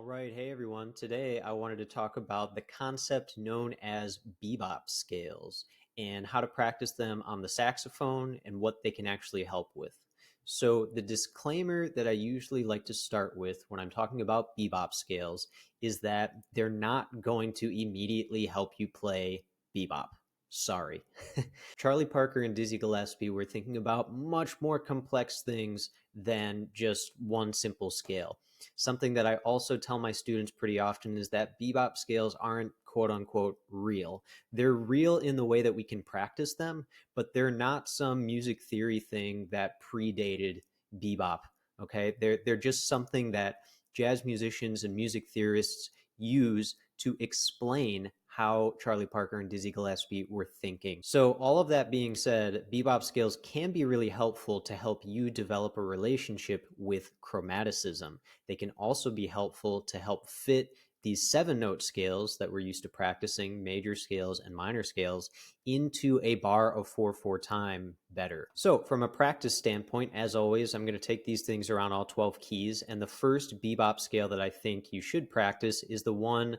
right, hey everyone. Today I wanted to talk about the concept known as bebop scales and how to practice them on the saxophone and what they can actually help with. So, the disclaimer that I usually like to start with when I'm talking about bebop scales is that they're not going to immediately help you play bebop. Sorry. Charlie Parker and Dizzy Gillespie were thinking about much more complex things than just one simple scale. Something that I also tell my students pretty often is that bebop scales aren't quote unquote real. They're real in the way that we can practice them, but they're not some music theory thing that predated bebop. Okay, they're just something that jazz musicians and music theorists use to explain how Charlie Parker and Dizzy Gillespie were thinking. So, all of that being said, bebop scales can be really helpful to help you develop a relationship with chromaticism. They can also be helpful to help fit these 7-note scales that we're used to practicing, major scales and minor scales, into a bar of 4/4 time better. So, from a practice standpoint, as always, I'm going to take these things around all 12 keys. And the first bebop scale that I think you should practice is the one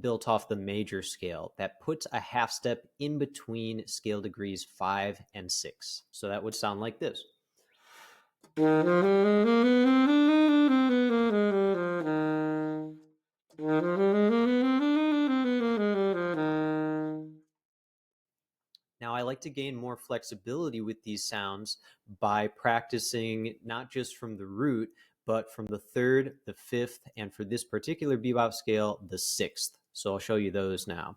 built off the major scale that puts a half step in between scale degrees 5 and 6. So that would sound like this. Now, I like to gain more flexibility with these sounds by practicing not just from the root, but from the 3rd, the 5th, and for this particular bebop scale, the 6th. So I'll show you those now.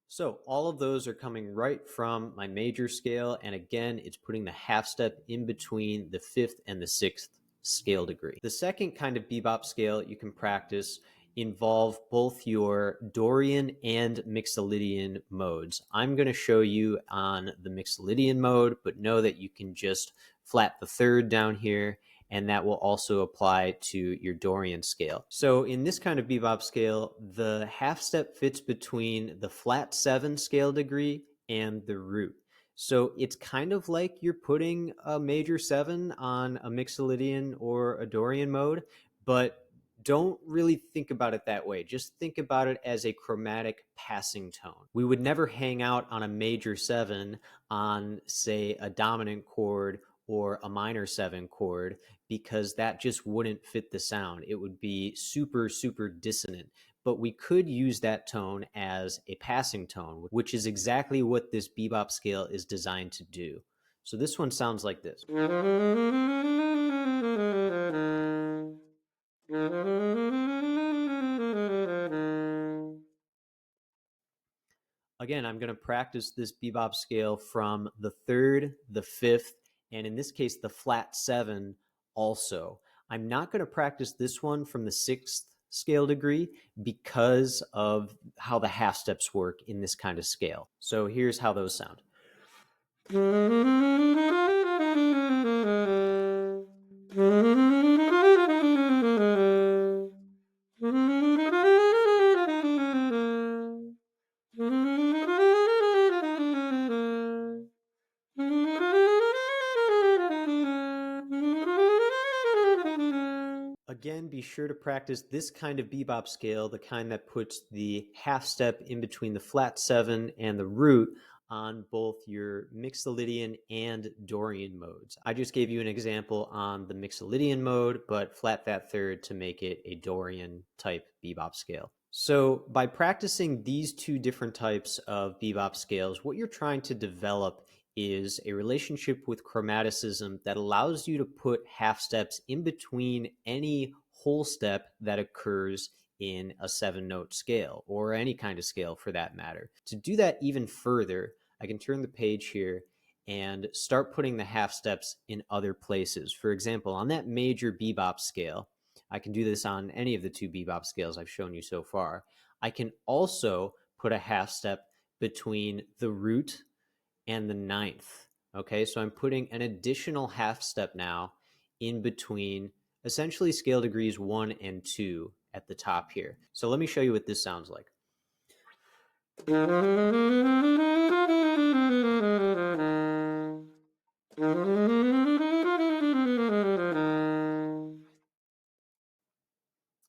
So all of those are coming right from my major scale. And again, it's putting the half step in between the 5th and the 6th scale degree. The second kind of bebop scale you can practice involve both your Dorian and Mixolydian modes. I'm going to show you on the Mixolydian mode, but know that you can just flat the 3rd down here, and that will also apply to your Dorian scale. So in this kind of bebop scale, the half step fits between the flat 7 scale degree and the root. So it's kind of like you're putting a major 7 on a Mixolydian or a Dorian mode, but don't really think about it that way. Just think about it as a chromatic passing tone. We would never hang out on a major 7 on, say, a dominant chord or a minor 7 chord, because that just wouldn't fit the sound. It would be super, super dissonant. But we could use that tone as a passing tone, which is exactly what this bebop scale is designed to do. So this one sounds like this. Again, I'm going to practice this bebop scale from the 3rd, the 5th, and in this case, the flat 7 also. I'm not going to practice this one from the 6th scale degree because of how the half steps work in this kind of scale. So here's how those sound. Again, be sure to practice this kind of bebop scale, the kind that puts the half step in between the flat 7 and the root on both your Mixolydian and Dorian modes. I just gave you an example on the Mixolydian mode, but flat that 3rd to make it a Dorian type bebop scale. So by practicing these two different types of bebop scales, what you're trying to develop is a relationship with chromaticism that allows you to put half steps in between any whole step that occurs in a 7-note scale, or any kind of scale for that matter. To do that even further, I can turn the page here and start putting the half steps in other places. For example, on that major bebop scale, I can do this on any of the 2 bebop scales I've shown you so far. I can also put a half step between the root and the ninth. Okay, so I'm putting an additional half step now in between essentially scale degrees 1 and 2 at the top here. So let me show you what this sounds like.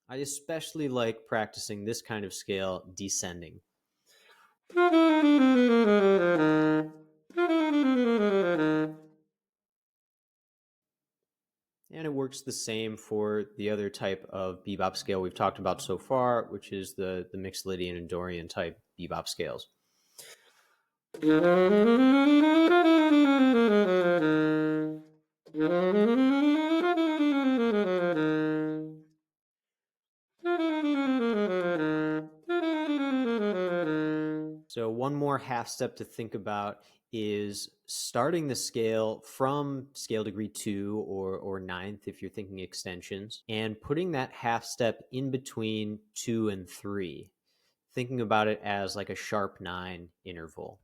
I especially like practicing this kind of scale descending. And it works the same for the other type of bebop scale we've talked about so far, which is the Mixolydian and Dorian type bebop scales. So one more half step to think about is starting the scale from scale degree 2 or ninth if you're thinking extensions, and putting that half step in between 2 and 3, thinking about it as like a sharp 9 interval.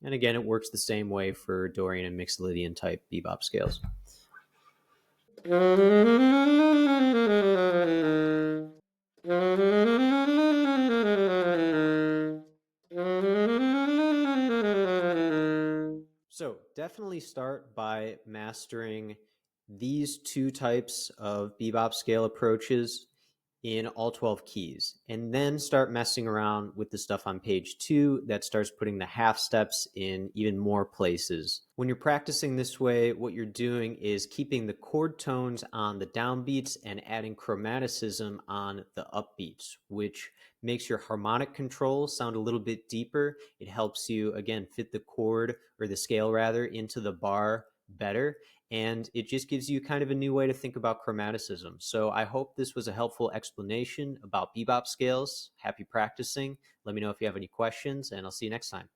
And again, it works the same way for Dorian and Mixolydian type bebop scales. So definitely start by mastering these two types of bebop scale approaches in all 12 keys, and then start messing around with the stuff on page 2 that starts putting the half steps in even more places. When you're practicing this way, what you're doing is keeping the chord tones on the downbeats and adding chromaticism on the upbeats, which makes your harmonic control sound a little bit deeper. It helps you, again, fit the chord, or the scale rather, into the bar better. And it just gives you kind of a new way to think about chromaticism. So I hope this was a helpful explanation about bebop scales. Happy practicing. Let me know if you have any questions, and I'll see you next time.